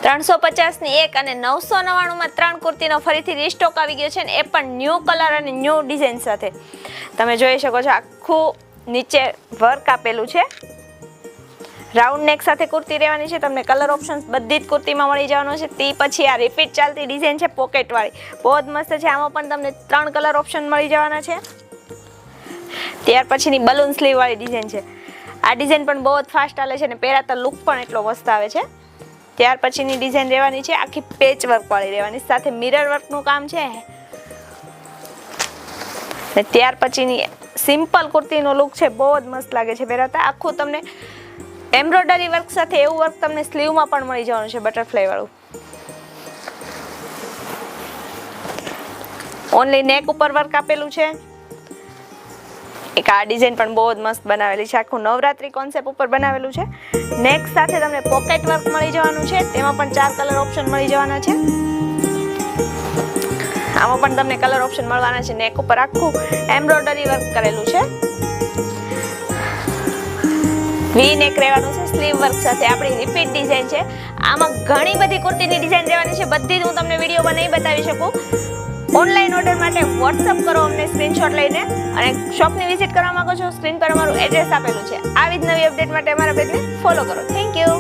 350 ની એક અને 999 માં 3 કુર્તીનો ફરીથી રીસ્ટોક આવી ગયો છે ને એ પણ ન્યૂ કલર અને ન્યૂ ડિઝાઇન સાથે. તમે જોઈ શકો છો આખું નીચે વર્ક આપેલું છે. રાઉન્ડ નેક સાથે કુર્તી રહેવાની છે. તમને કલર ઓપ્શન્સ બધી જ કુર્તીમાં મળી જવાનો છે. તે પછી આ રિપીટ ચાલતી ડિઝાઇન છે પોકેટ વાળી, બહુ જ મસ્ત છે. આમાં પણ તમને 3 કલર ઓપ્શન મળી જવાના છે. ત્યાર પછીની બલૂન સ્લીવ વાળી ડિઝાઇન છે. આ ડિઝાઇન પણ બહુ જ ફાસ્ટ ચાલે છે અને પહેરાતા લુક પણ એટલો મસ્ત આવે છે. ત્યાર પછીની ડિઝાઇન રહેવાની છે આખી પેચ વર્ક વાળી રહેવાની, સાથે મિરર વર્કનું કામ છે. અને ત્યાર પછીની સિમ્પલ કુર્તીનો લુક છે, બહુ જ મસ્ત લાગે છે પહેરાતા. આખું તમને એમ્બ્રોઇડરી વર્ક સાથે એવું વર્ક તમને સ્લીવમાં પણ મળી જવાનું છે, બટરફ્લાય વાળું. ઓનલી નેક ઉપર વર્ક આપેલું છે. એક આ ડિઝાઇન પણ બહુ જ મસ્ત બનાવેલી છે, આખું નવરાત્રી કોન્સેપ્ટ ઉપર બનાવેલું છે. નેક સાથે તમને પોકેટ વર્ક મળી જવાનું છે. તેમાં પણ 4 કલર ઓપ્શન મળી જવાના છે. આમાં પણ તમને કલર ઓપ્શન મળવાના છે. નેક ઉપર આખું એમ્બ્રોઇડરી વર્ક કરેલું છે. વી નેક રહેવાનું છે સ્લીવ વર્ક સાથે. આપણી રિપીટ ડિઝાઇન છે. આમાં ઘણી બધી કુર્તીની ડિઝાઇન રહેવાની છે. બધી જ હું તમને વિડીયોમાં નહીં બતાવી શકું. ઓનલાઈન ઓર્ડર માટે WhatsApp કરો અમને સ્ક્રીનશોટ લઈને, અને શોપની વિઝિટ કરવા માંગો છો, સ્ક્રીન પર અમારું એડ્રેસ આપેલું છે. આવી જ નવી અપડેટ માટે અમારા પેજને ફોલો કરો. Thank you.